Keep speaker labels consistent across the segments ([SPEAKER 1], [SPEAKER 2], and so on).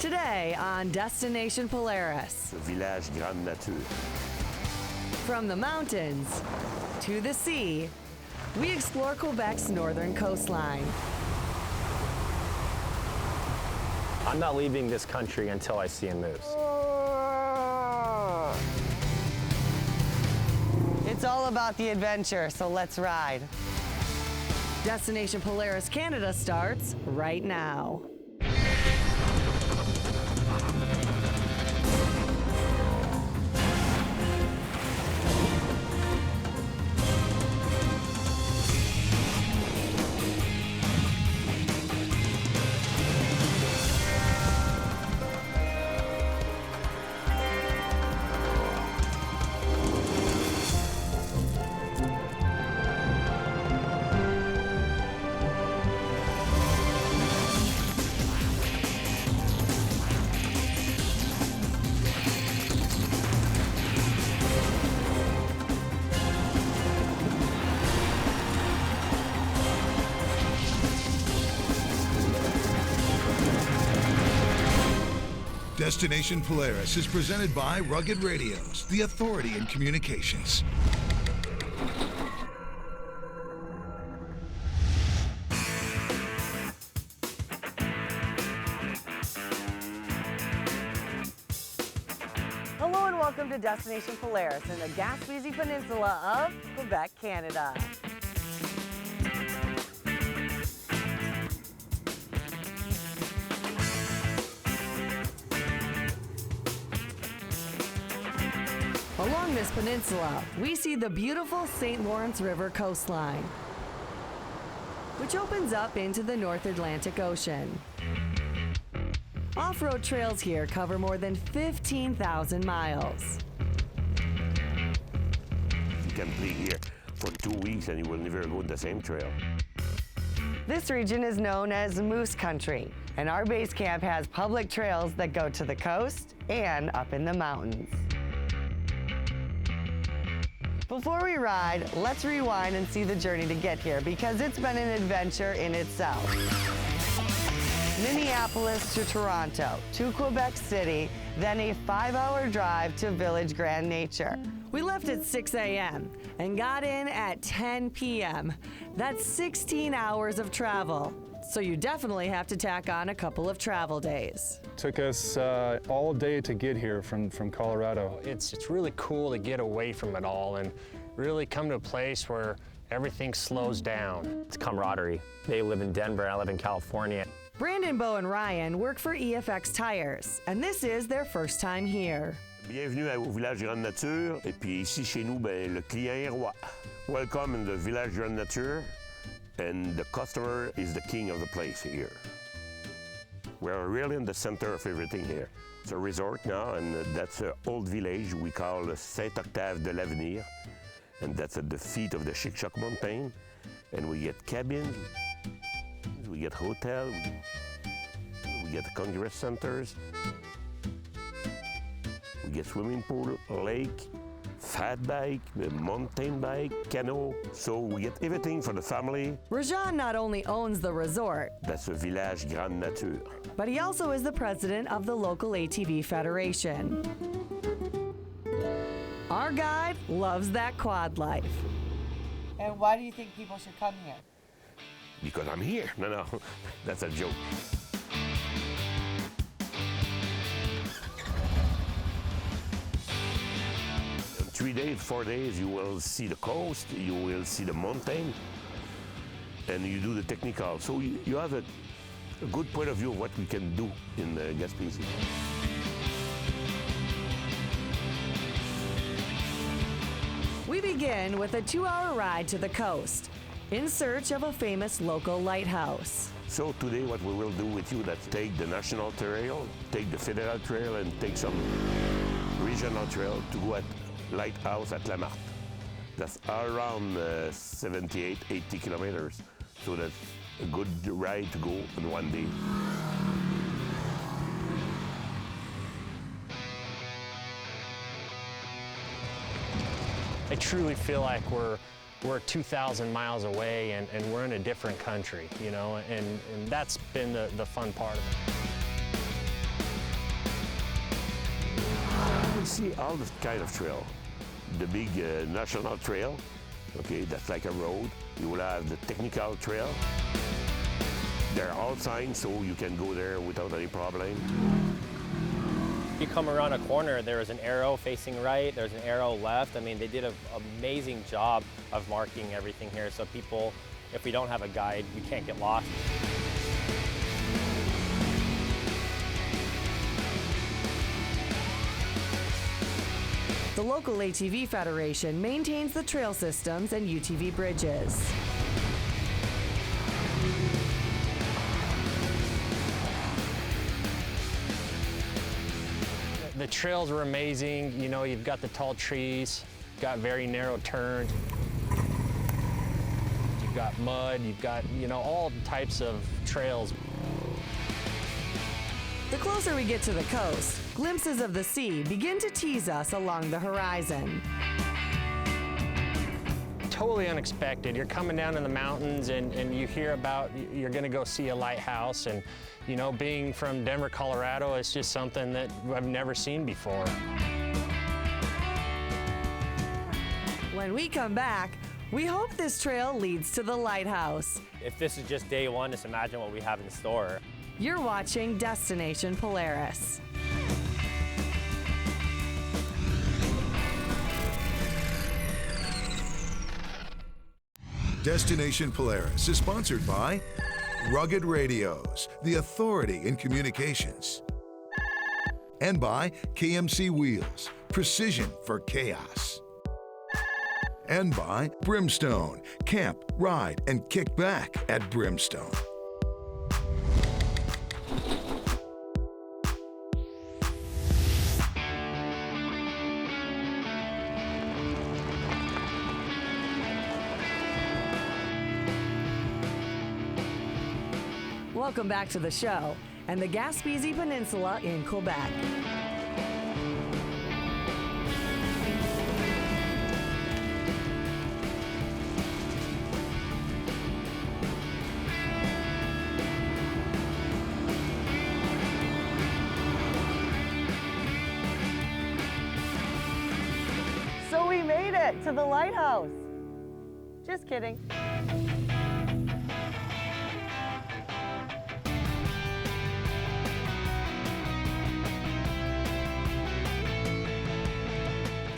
[SPEAKER 1] Today on Destination Polaris.
[SPEAKER 2] Village Grande Nature.
[SPEAKER 1] From the mountains to the sea, we explore Quebec's northern coastline.
[SPEAKER 3] I'm not leaving this country until I see a moose.
[SPEAKER 1] It's all about the adventure, so let's ride. Destination Polaris Canada starts right now.
[SPEAKER 4] Destination Polaris is presented by Rugged Radios, the authority in communications.
[SPEAKER 1] Hello and welcome to Destination Polaris in the Gaspésie Peninsula of Quebec, Canada. Along this peninsula, we see the beautiful St. Lawrence River coastline, which opens up into the North Atlantic Ocean. Off-road trails here cover more than 15,000 miles.
[SPEAKER 2] You can play here for 2 weeks and you will never go on the same trail.
[SPEAKER 1] This region is known as Moose Country, and our base camp has public trails that go to the coast and up in the mountains. Before we ride, let's rewind and see the journey to get here because it's been an adventure in itself. Minneapolis to Toronto, to Quebec City, then a 5-hour drive to Village Grande Nature. We left at 6 a.m. and got in at 10 p.m. That's 16 hours of travel. So you definitely have to tack on a couple of travel days.
[SPEAKER 5] Took us all day to get here from Colorado.
[SPEAKER 3] It's really cool to get away from it all and really come to a place where everything slows down. It's camaraderie. They live in Denver, I live in California.
[SPEAKER 1] Brandon, Bo, and Ryan work for EFX Tires, and this is their first time here.
[SPEAKER 2] Bienvenue au Village Grande Nature. Et puis ici, chez nous, ben, le client est roi. Welcome in the Village Grande Nature. And the customer is the king of the place here. We're really in the center of everything here. It's a resort now, and that's an old village we call Saint-Octave de l'Avenir. And that's at the feet of the Chic-Choc Mountain. And we get cabins, we get hotels, we get congress centers, we get swimming pool, lake, fat bike, mountain bike, canoe. So we get everything for the family.
[SPEAKER 1] Rajan not only owns the resort,
[SPEAKER 2] That's a Village Grande Nature.
[SPEAKER 1] but he also is the president of the local ATV Federation. Our guide loves that quad life. And why do you think people should come here?
[SPEAKER 2] Because I'm here. No, that's a joke. 3 days, 4 days, you will see the coast, you will see the mountain, and you do the technical. So you have a good point of view of what we can do in Gaspésie.
[SPEAKER 1] We begin with a 2-hour ride to the coast in search of a famous local lighthouse.
[SPEAKER 2] So today what we will do with you, that's take the national trail, take the federal trail, and take some regional trail to go at lighthouse at La Marthe. That's around 78, 80 kilometers. So that's a good ride to go in one day.
[SPEAKER 3] I truly feel like we're 2,000 miles away and we're in a different country, you know, and that's been the fun part of it.
[SPEAKER 2] will see all the kind of trail. The big national trail, okay, that's like a road. You will have the technical trail. They're all signs, so you can go there without any problem.
[SPEAKER 6] If you come around a corner, there is an arrow facing right, there's an arrow left. I mean, they did an amazing job of marking everything here, so people, if we don't have a guide, we can't get lost.
[SPEAKER 1] The local ATV Federation maintains the trail systems and UTV bridges.
[SPEAKER 3] The trails were amazing. You know, you've got the tall trees, got very narrow turns. You've got mud, you've got, you know, all types of trails.
[SPEAKER 1] The closer we get to the coast, glimpses of the sea begin to tease us along the horizon.
[SPEAKER 3] Totally unexpected. You're coming down in the mountains and you hear about, you're gonna go see a lighthouse, and you know, being from Denver, Colorado, it's just something that I've never seen before.
[SPEAKER 1] When we come back, we hope this trail leads to the lighthouse.
[SPEAKER 6] If this is just day one, just imagine what we have in store.
[SPEAKER 1] You're watching Destination Polaris.
[SPEAKER 4] Destination Polaris is sponsored by Rugged Radios, the authority in communications. And by KMC Wheels, precision for chaos. And by Brimstone, camp, ride, and kick back at Brimstone.
[SPEAKER 1] Welcome back to the show and the Gaspésie Peninsula in Quebec. So we made it to the lighthouse. Just kidding.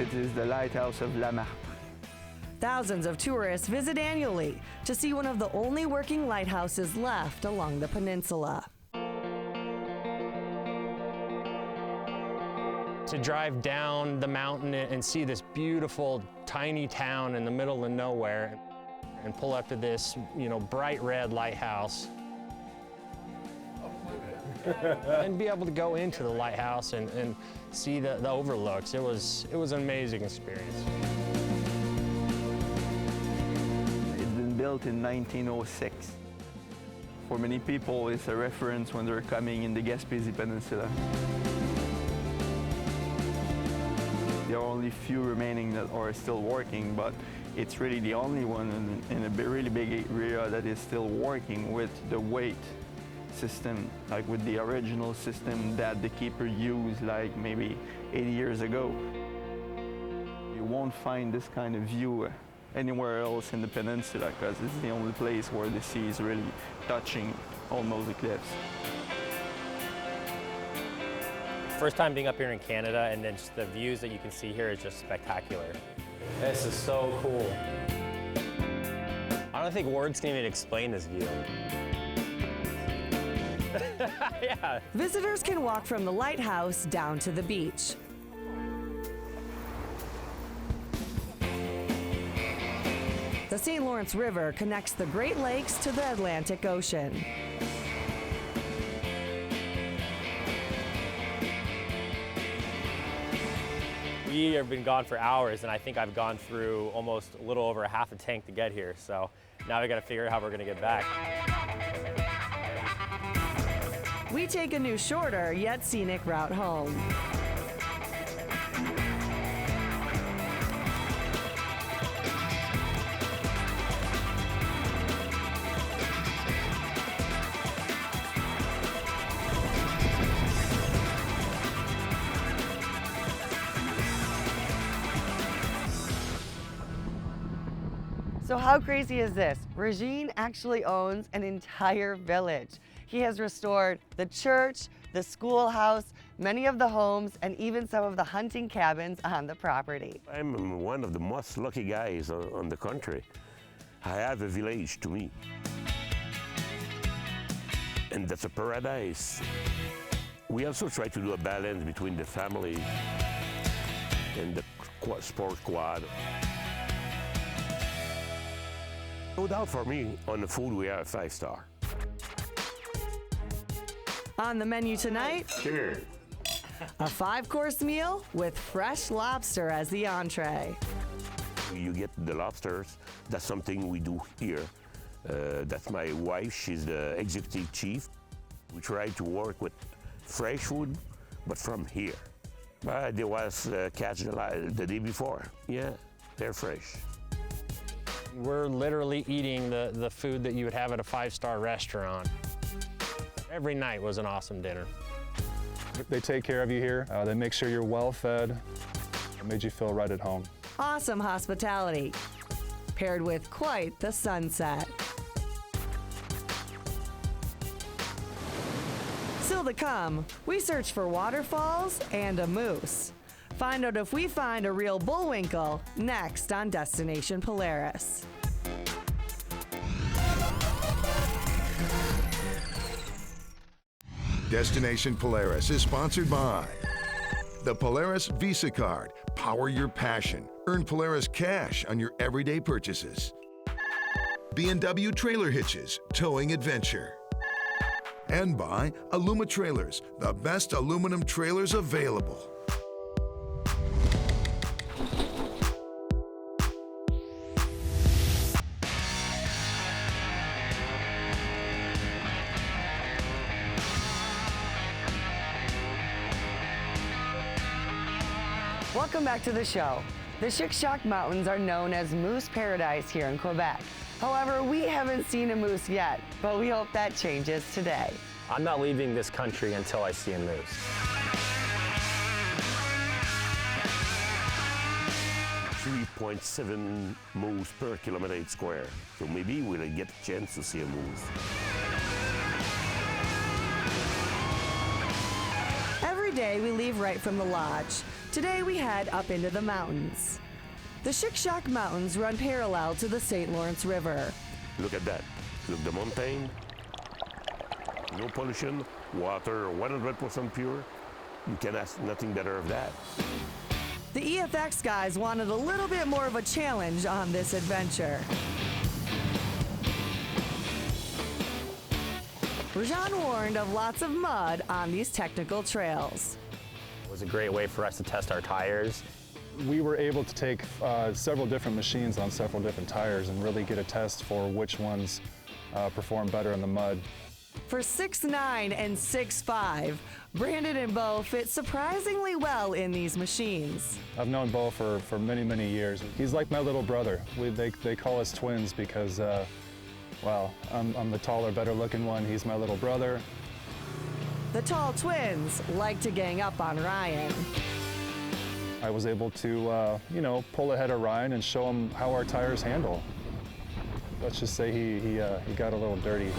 [SPEAKER 7] It is the lighthouse of La Martre.
[SPEAKER 1] Thousands of tourists visit annually to see one of the only working lighthouses left along the peninsula.
[SPEAKER 3] To drive down the mountain and see this beautiful tiny town in the middle of nowhere and pull up to this, you know, bright red lighthouse and be able to go into the lighthouse and see the overlooks. It was an amazing experience.
[SPEAKER 7] It's been built in 1906. For many people, it's a reference when they're coming in the Gaspésie Peninsula. There are only few remaining that are still working, but it's really the only one in a really big area that is still working with the weight system, like with the original system that the keeper used like maybe 80 years ago. You won't find this kind of view anywhere else in the peninsula because it's the only place where the sea is really touching almost the cliffs.
[SPEAKER 6] First time being up here in Canada, and then just the views that you can see here is just spectacular. This is so cool. I don't think words can even explain this view. Yeah.
[SPEAKER 1] Visitors can walk from the lighthouse down to the beach. The St. Lawrence River connects the Great Lakes to the Atlantic Ocean.
[SPEAKER 6] We have been gone for hours, and I think I've gone through almost a little over a half a tank to get here. So now we got to figure out how we're going to get back.
[SPEAKER 1] We take a new, shorter yet scenic route home. So how crazy is this? Regine actually owns an entire village. He has restored the church, the schoolhouse, many of the homes, and even some of the hunting cabins on the property.
[SPEAKER 2] I'm one of the most lucky guys on the country. I have a village to me. And that's a paradise. We also try to do a balance between the family and the sport quad. No doubt for me, on the food we are a 5-star.
[SPEAKER 1] On the menu tonight,
[SPEAKER 2] Cheers.
[SPEAKER 1] a 5-course meal with fresh lobster as the entree.
[SPEAKER 2] You get the lobsters, that's something we do here. That's my wife, she's the executive chief. We try to work with fresh food, but from here. There was catch the day before. Yeah, they're fresh.
[SPEAKER 3] We're literally eating the food that you would have at a 5-star restaurant. Every night was an awesome dinner.
[SPEAKER 5] They take care of you here. They make sure you're well fed. It made you feel right at home.
[SPEAKER 1] Awesome hospitality, paired with quite the sunset. Still to come, we search for waterfalls and a moose. Find out if we find a real bullwinkle next on Destination Polaris.
[SPEAKER 4] Destination Polaris is sponsored by the Polaris Visa Card. Power your passion. Earn Polaris cash on your everyday purchases. B&W Trailer Hitches, towing adventure. And by Aluma Trailers, the best aluminum trailers available.
[SPEAKER 1] Welcome back to the show. The Chic-Choc Mountains are known as Moose Paradise here in Quebec. However, we haven't seen a moose yet, but we hope that changes today.
[SPEAKER 6] I'm not leaving this country until I see a moose.
[SPEAKER 2] 3.7 moose per kilometer square. So maybe we'll get a chance to see a moose.
[SPEAKER 1] Every day we leave right from the lodge. Today we head up into the mountains. The Chic-Choc Mountains run parallel to the St. Lawrence River.
[SPEAKER 2] Look at that. Look, the mountain. No pollution, water 100% pure. You can ask nothing better of that.
[SPEAKER 1] The EFX guys wanted a little bit more of a challenge on this adventure. Rajan warned of lots of mud on these technical trails.
[SPEAKER 6] It was a great way for us to test our tires.
[SPEAKER 5] We were able to take several different machines on several different tires and really get a test for which ones perform better in the mud.
[SPEAKER 1] For 6'9" and 6'5", Brandon and Bo fit surprisingly well in these machines.
[SPEAKER 5] I've known Bo for many, many years. He's like my little brother. They call us twins because, well, I'm the taller, better looking one. He's my little brother.
[SPEAKER 1] The tall twins like to gang up on Ryan.
[SPEAKER 5] I was able to, pull ahead of Ryan and show him how our tires handle. Let's just say he got a little dirty.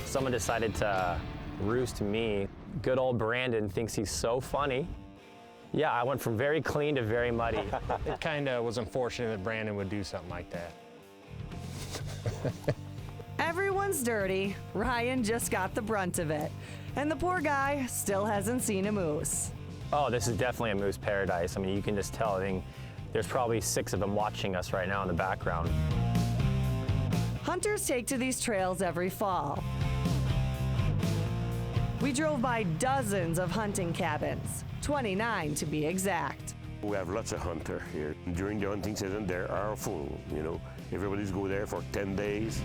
[SPEAKER 6] Someone decided to roost me. Good old Brandon thinks he's so funny. Yeah, I went from very clean to very muddy.
[SPEAKER 3] It kind of was unfortunate that Brandon would do something like that.
[SPEAKER 1] Everyone's dirty. Ryan just got the brunt of it. And the poor guy still hasn't seen a moose.
[SPEAKER 6] Oh, this is definitely a moose paradise. I mean, you can just tell. I think there's probably 6 of them watching us right now in the background.
[SPEAKER 1] Hunters take to these trails every fall. We drove by dozens of hunting cabins, 29 to be exact.
[SPEAKER 2] We have lots of hunters here. During the hunting season, they are full, Everybody's go there for 10 days.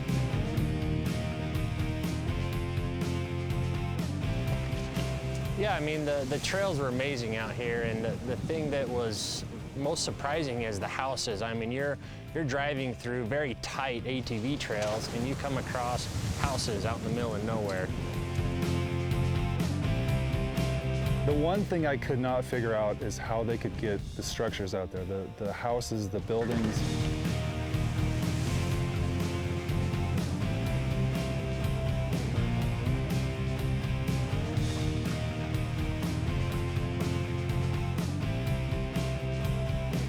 [SPEAKER 3] Yeah, I mean, the trails were amazing out here, and the thing that was most surprising is the houses. I mean, you're driving through very tight ATV trails, and you come across houses out in the middle of nowhere.
[SPEAKER 5] The one thing I could not figure out is how they could get the structures out there, the houses, the buildings.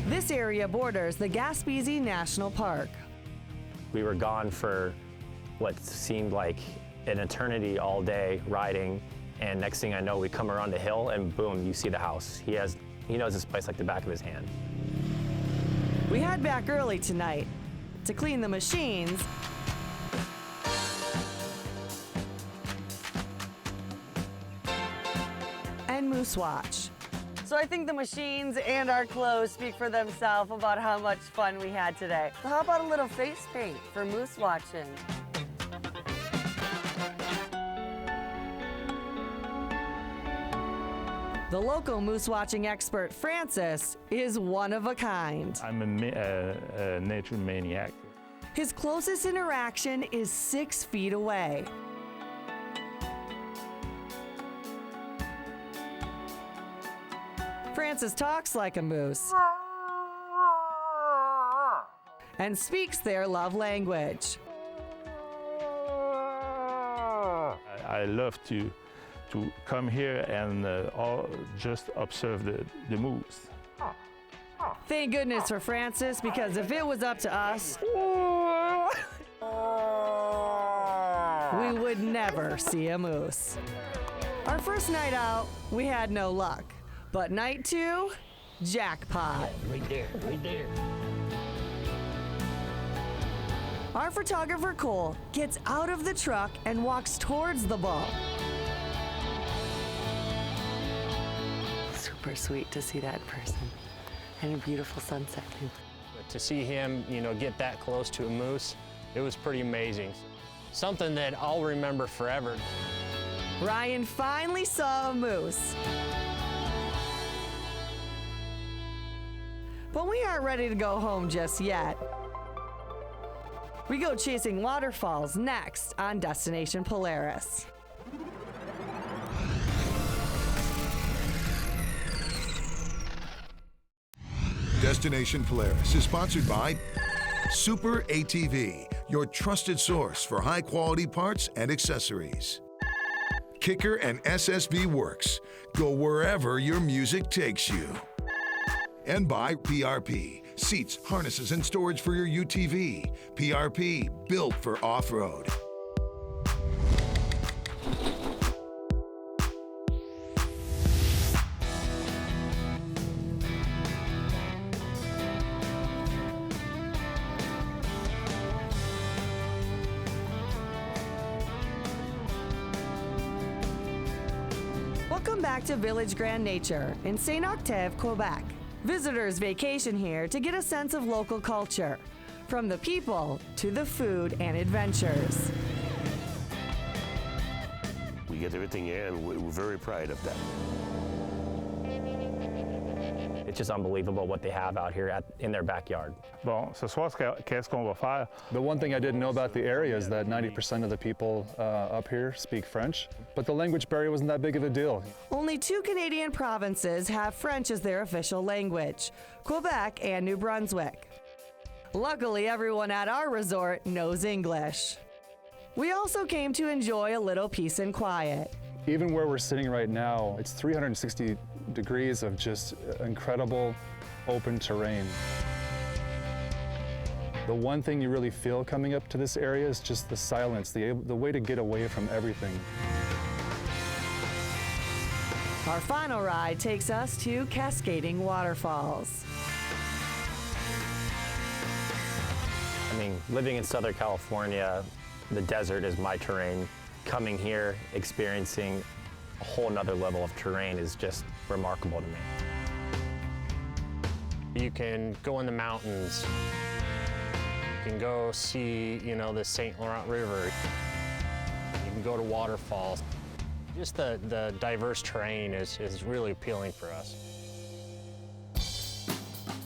[SPEAKER 1] This area borders the Gaspésie National Park.
[SPEAKER 6] We were gone for what seemed like an eternity all day riding, and next thing I know, we come around the hill and boom, you see the house. He knows this place like the back of his hand.
[SPEAKER 1] We head back early tonight to clean the machines and moose watch. So I think the machines and our clothes speak for themselves about how much fun we had today. So how about a little face paint for moose watching? The local moose watching expert, Francis, is one of a kind.
[SPEAKER 8] I'm a nature maniac.
[SPEAKER 1] His closest interaction is 6 feet away. Francis talks like a moose and speaks their love language.
[SPEAKER 8] I love to come here and just observe the moose.
[SPEAKER 1] Thank goodness for Francis, because if it was up to us, we would never see a moose. Our first night out, we had no luck. But night 2, jackpot.
[SPEAKER 2] Right there, right there.
[SPEAKER 1] Our photographer, Cole, gets out of the truck and walks towards the bull. Super sweet to see that in person. And a beautiful sunset, too.
[SPEAKER 3] But to see him, get that close to a moose, it was pretty amazing. Something that I'll remember forever.
[SPEAKER 1] Ryan finally saw a moose. But we aren't ready to go home just yet. We go chasing waterfalls next on Destination Polaris.
[SPEAKER 4] Destination Polaris is sponsored by Super ATV, your trusted source for high-quality parts and accessories. Kicker and SSB Works, go wherever your music takes you. And by PRP, seats, harnesses, and storage for your UTV. PRP, built for off-road.
[SPEAKER 1] Welcome back to Village Grand Nature in St. Octave, Quebec. Visitors vacation here to get a sense of local culture, from the people to the food and adventures.
[SPEAKER 2] We get everything here, and we're very proud of that.
[SPEAKER 6] It's just unbelievable what they have out here in their backyard.
[SPEAKER 8] Bon, ce soir, qu'est-ce qu'on va faire?
[SPEAKER 5] The one thing I didn't know about the area is that 90% of the people up here speak French, but the language barrier wasn't that big of a deal.
[SPEAKER 1] Only 2 Canadian provinces have French as their official language, Quebec and New Brunswick. Luckily, everyone at our resort knows English. We also came to enjoy a little peace and quiet.
[SPEAKER 5] Even where we're sitting right now, it's 360 degrees of just incredible open terrain. The one thing you really feel coming up to this area is just the silence, the way to get away from everything.
[SPEAKER 1] Our final ride takes us to Cascading Waterfalls.
[SPEAKER 6] I mean, living in Southern California, the desert is my terrain. Coming here, experiencing a whole nother level of terrain is just remarkable to me.
[SPEAKER 3] You can go in the mountains. You can go see, the St. Laurent River. You can go to waterfalls. Just the diverse terrain is really appealing for us.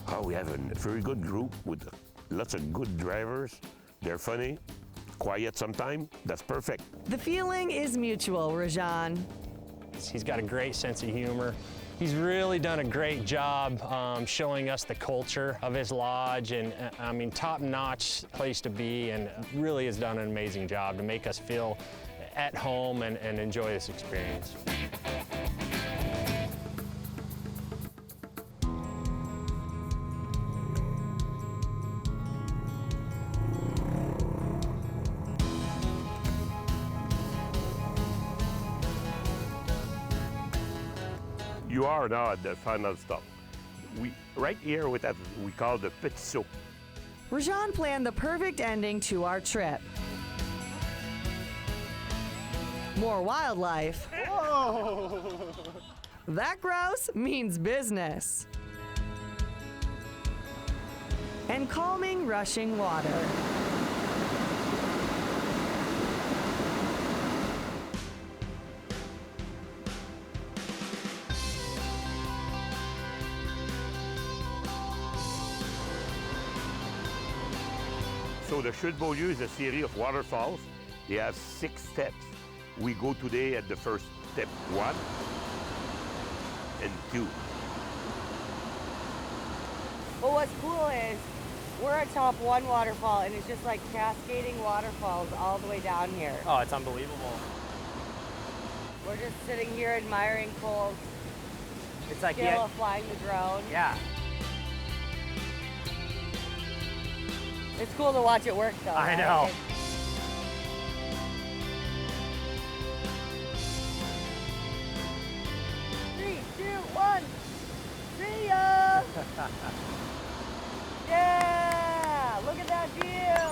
[SPEAKER 2] Oh, we have a very good group with lots of good drivers. They're funny, quiet sometimes. That's perfect.
[SPEAKER 1] The feeling is mutual, Rajan.
[SPEAKER 3] He's got a great sense of humor. He's really done a great job showing us the culture of his lodge, and I mean, top-notch place to be, and really has done an amazing job to make us feel at home and enjoy this experience.
[SPEAKER 2] You are now at the final stop. Right here with that we call the Petit Saut.
[SPEAKER 1] Rajan planned the perfect ending to our trip. More wildlife. That grouse means business. And calming rushing water.
[SPEAKER 2] So the Chute-Beaulieu is a series of waterfalls. They have 6 steps. We go today at the first step 1 and 2.
[SPEAKER 1] Well, what's cool is we're atop one waterfall and it's just like cascading waterfalls all the way down here.
[SPEAKER 6] Oh, it's unbelievable.
[SPEAKER 1] We're just sitting here admiring Cole's
[SPEAKER 6] It's like,
[SPEAKER 1] skill of flying the drone.
[SPEAKER 6] yeah.
[SPEAKER 1] It's cool to watch it work though.
[SPEAKER 6] I
[SPEAKER 1] right?
[SPEAKER 6] know.
[SPEAKER 1] Three, 2, 1. See ya! Yeah! Look at that view!